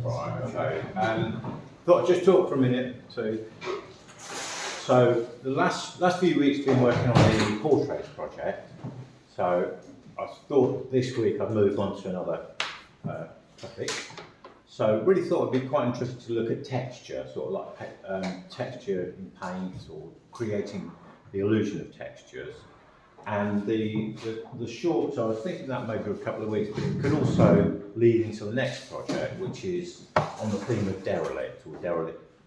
Right, okay. Thought I'd just talk for a minute too. So the last few weeks been working on the portraits project. So I thought this week I'd move on to another topic. So really thought it'd be quite interesting to look at texture, sort of like texture in paints or creating the illusion of textures. And the shorts, I was thinking that maybe a couple of weeks, but it could also lead into the next project, which is on the theme of derelict or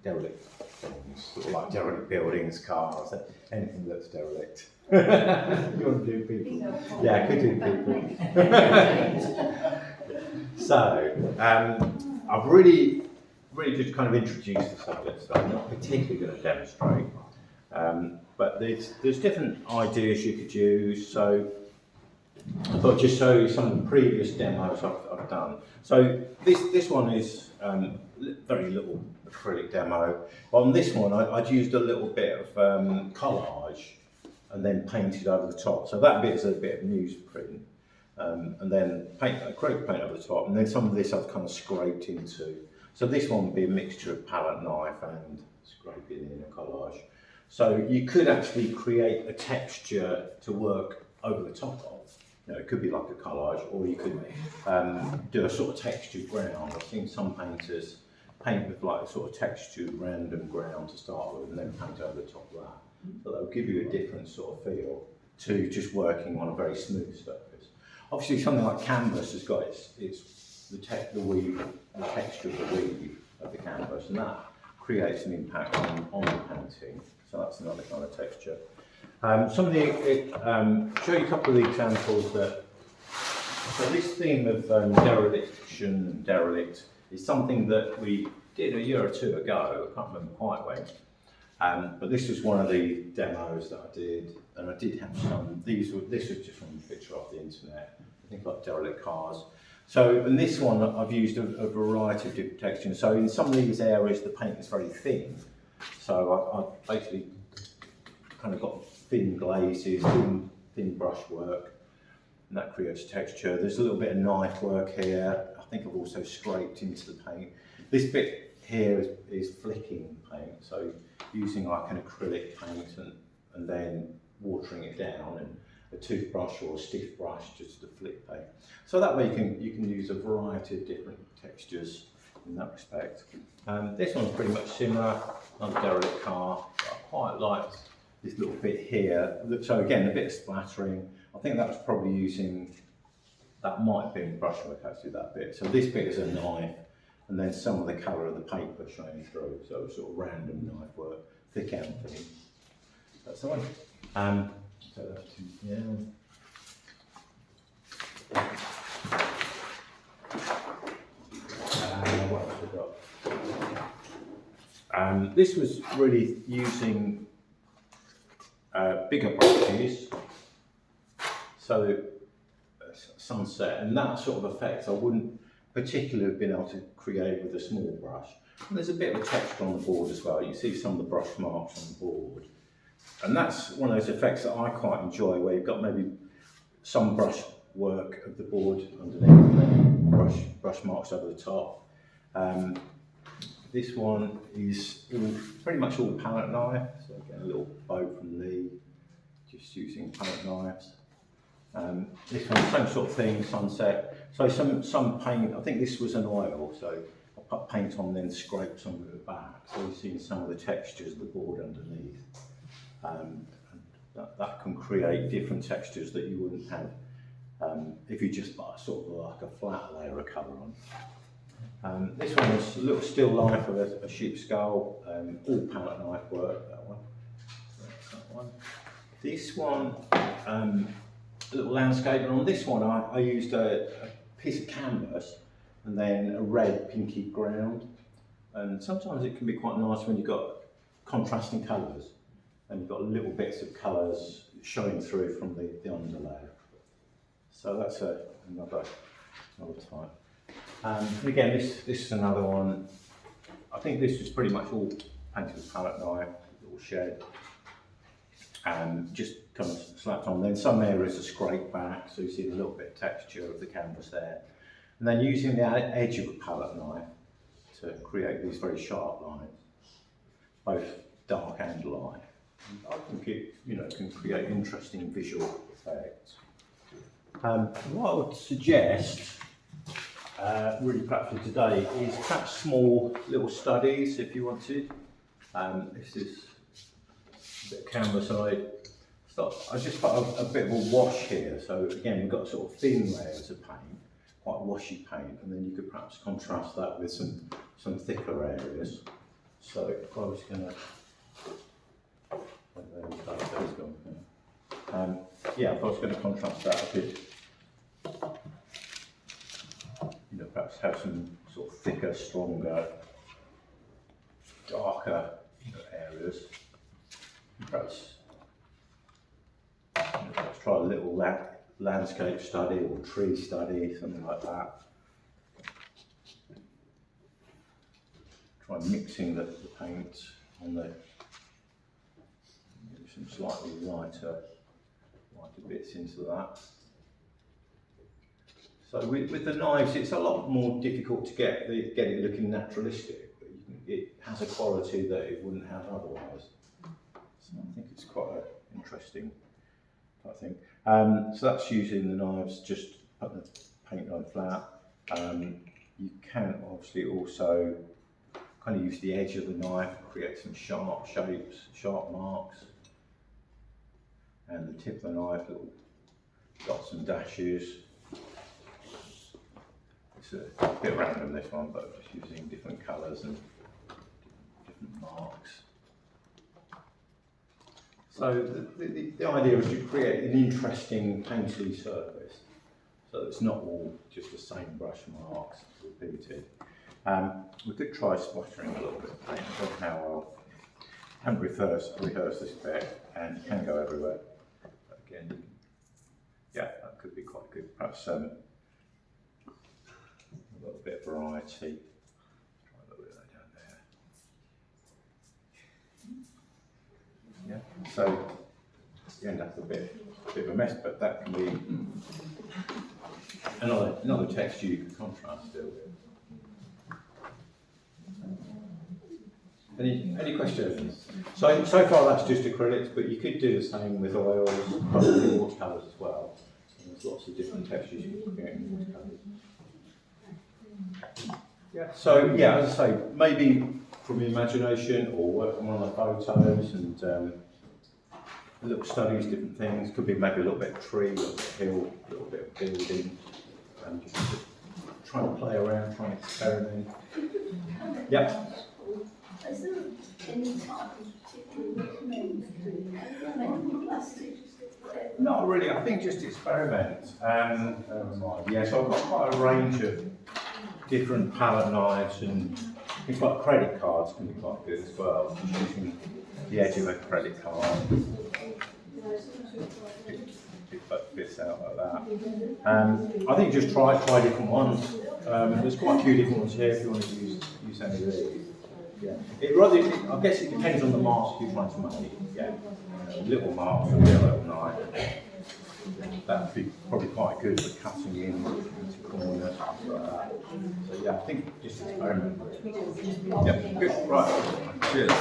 derelict things, sort of like derelict buildings, cars, anything that's derelict. You want to do people? Yeah, I could do people. So, I've really just kind of introduced the subject, so I'm not particularly going to demonstrate. But there's different ideas you could use. So I thought I'd just show you some of the previous demos I've done. So this one is very little acrylic demo. On this one, I'd used a little bit of collage and then painted over the top. So that bit is a bit of newsprint. And then acrylic paint over the top, and then some of this I've kind of scraped into. So this one would be a mixture of palette knife and scraping in a collage. So you could actually create a texture to work over the top of. You know, it could be like a collage, or you could do a sort of textured ground. I've seen some painters paint with like a sort of textured random ground to start with, and then paint over the top of that. So that will give you a different sort of feel to just working on a very smooth surface. Obviously, something like canvas has got the texture of the weave of the canvas, and that creates an impact on the painting. So that's another kind of texture. Some of show you a couple of the examples that. So this theme of dereliction and derelict is something that we did a year or two ago. I can't remember quite when. But this was one of the demos that I did, and I did have some. This was just from a picture off the internet. I think like derelict cars. So in this one, I've used a variety of different textures. So in some of these areas, the paint is very thin. So I basically kind of got thin glazes, thin brush work, and that creates texture. There's a little bit of knife work here. I think I've also scraped into the paint. This bit here is flicking paint, so using like an acrylic paint and then watering it down, and a toothbrush or a stiff brush just to flick paint. So that way you can use a variety of different textures in that respect. This one's pretty much similar on a derelict car. I quite liked this little bit here. So again, a bit of splattering. I think that was probably that might have been brushwork actually, that bit. So this bit is a knife, and then some of the colour of the paper showing through. So sort of random knife work, thick and thin. That's the one. So that's two down. What else have I got? This was really using bigger brushes, so sunset, and that sort of effect I wouldn't particularly have been able to create with a small brush. And there's a bit of a texture on the board as well. You see some of the brush marks on the board, and that's one of those effects that I quite enjoy, where you've got maybe some brush work of the board underneath, and then brush marks over the top. This one is pretty much all palette knife, so again a little bow from Lee, just using palette knives. This one, same sort of thing, sunset. So some paint, I think this was an oil, so I put paint on, then scrape some of it back. So you're seeing some of the textures of the board underneath. And that can create different textures that you wouldn't have if you just put sort of like a flat layer of colour on. This one is a little still life of a sheep's skull, all palette knife work, that one. This one, a little landscape, and on this one I used a piece of canvas and then a red pinky ground, and sometimes it can be quite nice when you've got contrasting colours and you've got little bits of colours showing through from the underlay. So that's another type. And again, this is another one. I think this was pretty much all painted with palette knife, little shed. and just kind of slapped on. Then some areas are scraped back, so you see a little bit of texture of the canvas there. And then using the edge of a palette knife to create these very sharp lines, both dark and light. I think it, can create interesting visual effects. What I would suggest, really perhaps for today, is perhaps small little studies if you wanted. This is a bit of canvas I just put a bit of a wash here. So again, we've got sort of thin layers of paint, quite washy paint, and then you could perhaps contrast that with some thicker areas. So if I was going to, if I was going to contrast that, I could, perhaps have some sort of thicker, stronger, darker areas. Perhaps try a little landscape study or tree study, something like that. Try mixing the paint on some slightly lighter bits into that. So with the knives, it's a lot more difficult to get it looking naturalistic, but it has a quality that it wouldn't have otherwise. So I think it's quite an interesting type thing. So that's using the knives, just put the paint on flat. You can obviously also kind of use the edge of the knife, create some sharp shapes, sharp marks. And the tip of the knife, little dots and dashes. It's a bit random, this one, but just using different colours and different marks. So the idea is to create an interesting painty surface, so it's not all just the same brush marks repeated. We could try splattering a little bit of paint. I don't know how well. I haven't rehearsed this bit, and it can go everywhere. But again, that could be quite good. Perhaps a little bit of variety. Try a little bit of that down there. Yeah. So you end up with a bit of a mess, but that can be another texture you can contrast still with. Any questions? So far that's just acrylics, but you could do the same with oils, probably watercolours as well. And there's lots of different textures you can create in watercolours. Yeah. So as I say, maybe from the imagination or working on the photos and little studies, different things. Could be maybe a little bit of tree, a little bit of hill, a little bit of building. Just try and play around, try and experiment. Yeah. Is there any type of particular plastic? Not really, I think just experiment. So I've got quite a range of different palette knives, and things like credit cards can be quite good as well. Just using the edge of a credit card, pick bits out like that. I think just try different ones. There's quite a few different ones here if you want to use any of these. Yeah. I guess it depends on the mask you're trying to make. Yeah. Little marks with a little knife. That would be probably quite good for cutting into corners. So I think just experiment. Yeah, good. Right. Cheers.